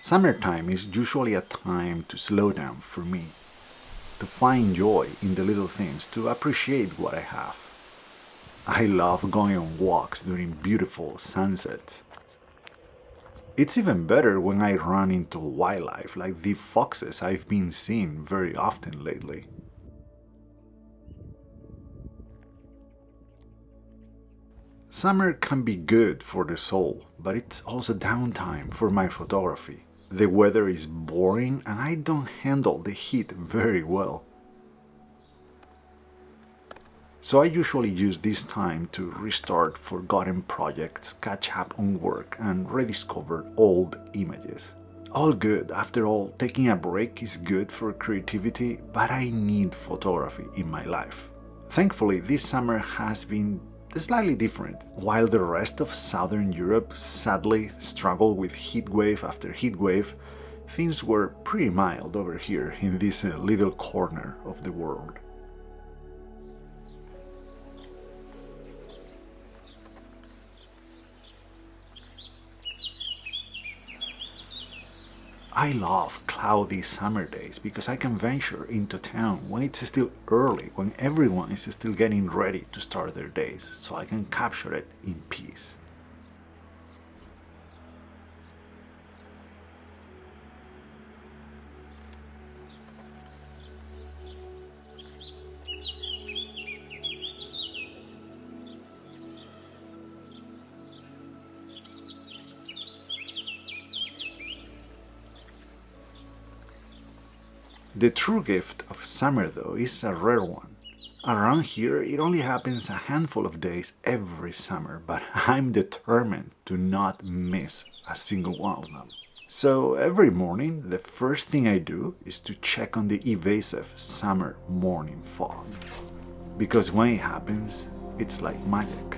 Summertime is usually a time to slow down for me, to find joy in the little things, to appreciate what I have. I love going on walks during beautiful sunsets. It's even better when I run into wildlife like the foxes I've been seeing very often lately. Summer can be good for the soul, but it's also downtime for my photography. The weather is boring and I don't handle the heat very well. So I usually use this time to restart forgotten projects, catch up on work, and rediscover old images. All good. After all, taking a break is good for creativity, but I need photography in my life. Thankfully, this summer has been slightly different. While the rest of Southern Europe sadly struggled with heat wave after heat wave, things were pretty mild over here in this little corner of the world. I love cloudy summer days because I can venture into town when it's still early, when everyone is still getting ready to start their days, so I can capture it in peace. The true gift of summer, though, is a rare one. Around here, it only happens a handful of days every summer, but I'm determined to not miss a single one of them. So every morning, the first thing I do is to check on the evasive summer morning fog. Because when it happens, it's like magic.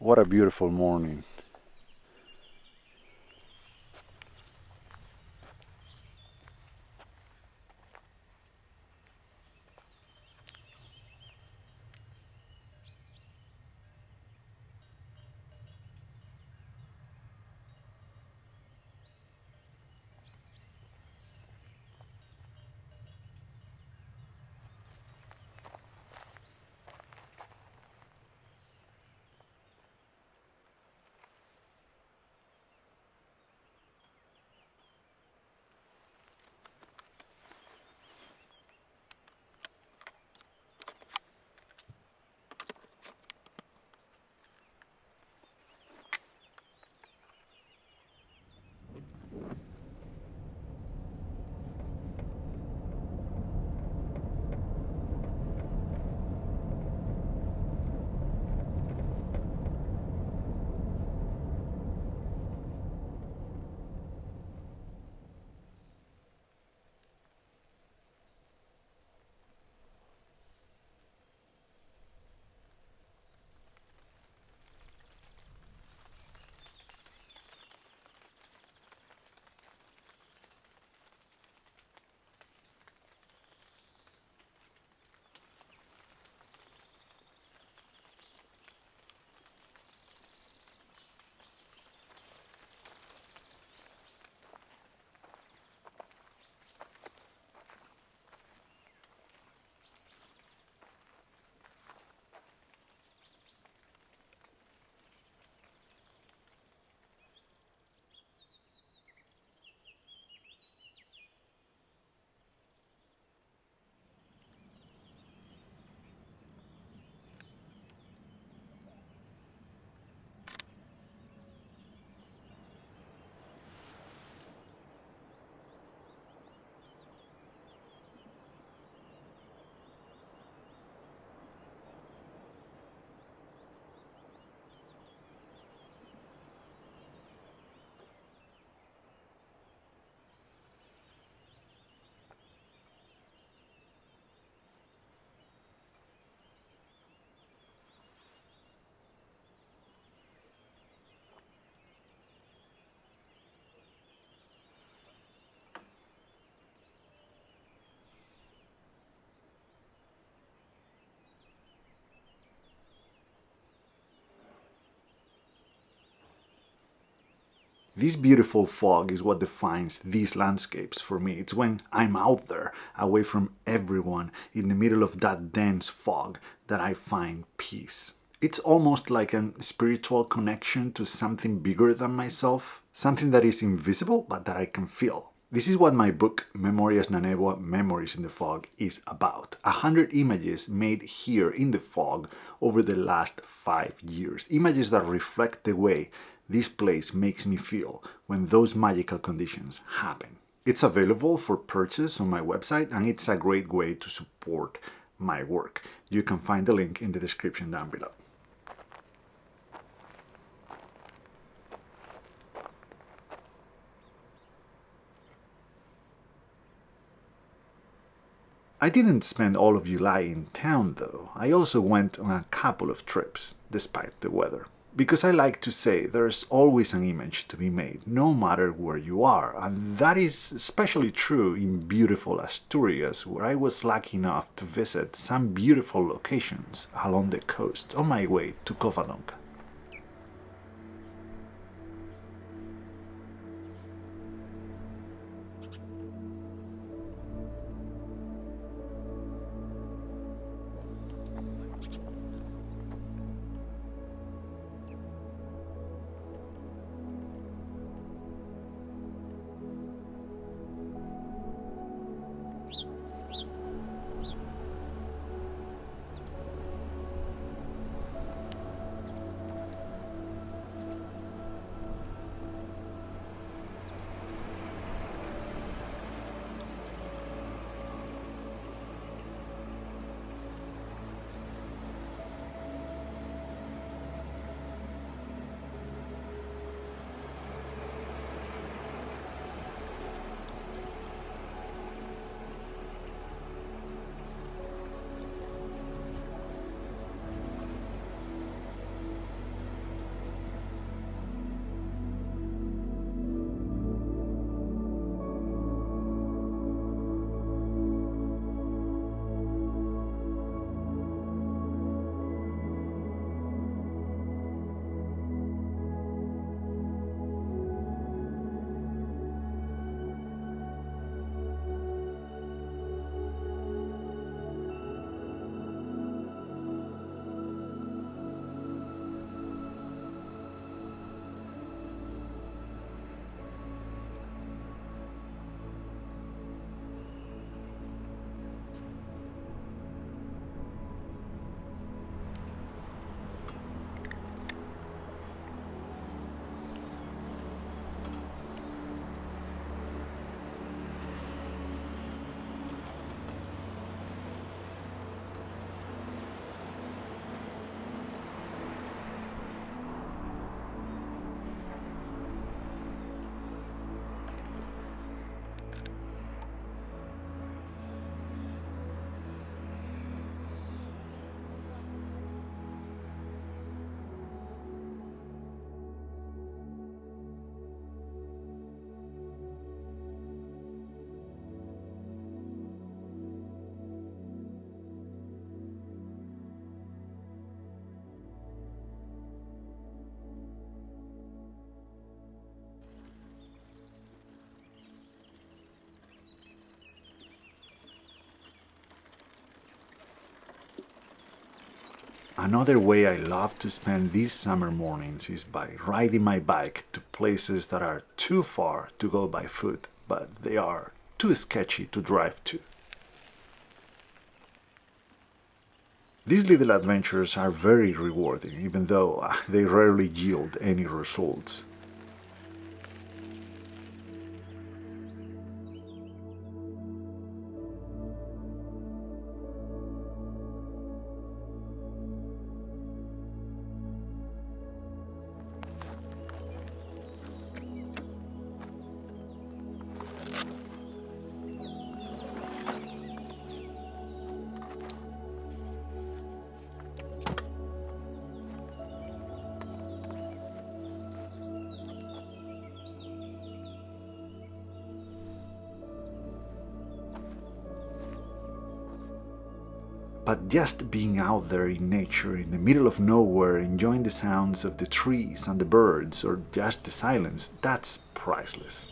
what a beautiful morning. This beautiful fog is what defines these landscapes for me. It's when I'm out there, away from everyone, in the middle of that dense fog, that I find peace. It's almost like a spiritual connection to something bigger than myself, something that is invisible but that I can feel. This is what my book, Memorias na Névoa, Memories in the Fog, is about. 100 images made here in the fog over the last 5 years. Images that reflect the way this place makes me feel when those magical conditions happen. It's available for purchase on my website, and it's a great way to support my work. You can find the link in the description down below. I didn't spend all of July in town though. I also went on a couple of trips, despite the weather. Because I like to say there's always an image to be made, no matter where you are, and that is especially true in beautiful Asturias, where I was lucky enough to visit some beautiful locations along the coast on my way to Covadonga. Another way I love to spend these summer mornings is by riding my bike to places that are too far to go by foot, but they are too sketchy to drive to. These little adventures are very rewarding, even though they rarely yield any results. But just being out there in nature, in the middle of nowhere, enjoying the sounds of the trees and the birds, or just the silence, that's priceless.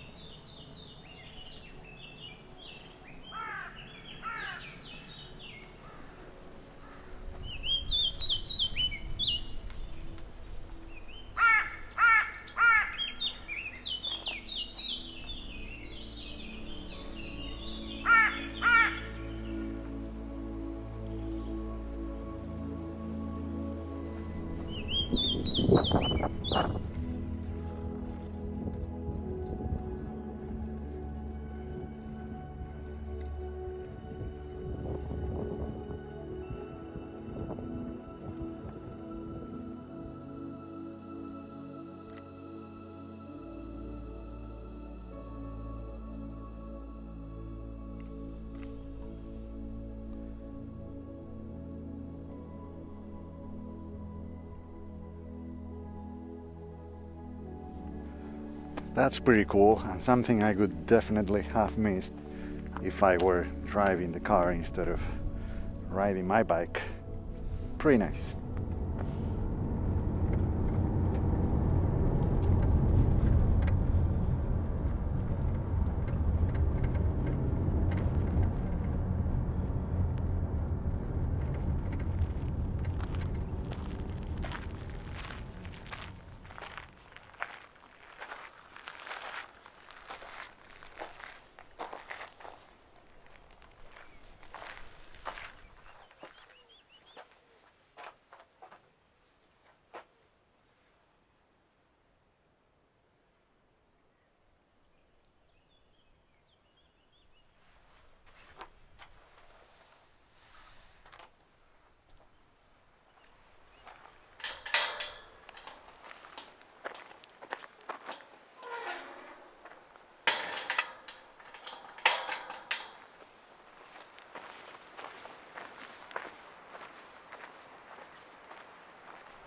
That's pretty cool, and something I could definitely have missed if I were driving the car instead of riding my bike. Pretty nice.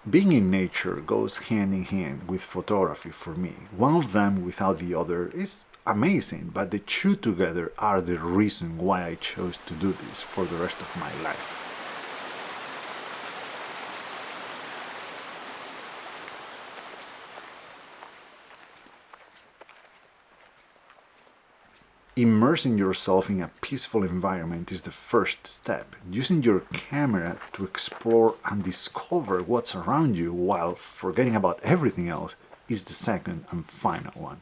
Being in nature goes hand in hand with photography for me. One of them without the other is amazing, but the two together are the reason why I chose to do this for the rest of my life. Immersing yourself in a peaceful environment is the first step. Using your camera to explore and discover what's around you while forgetting about everything else is the second and final one.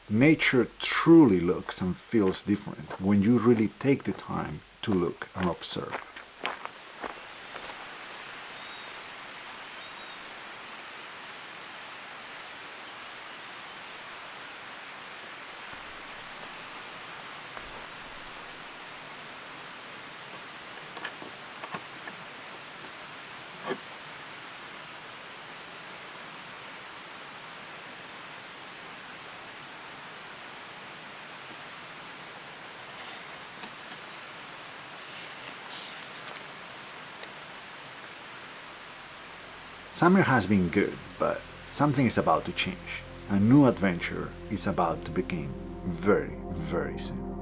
Nature truly looks and feels different when you really take the time to look and observe. Summer has been good, but something is about to change. A new adventure is about to begin very, very soon.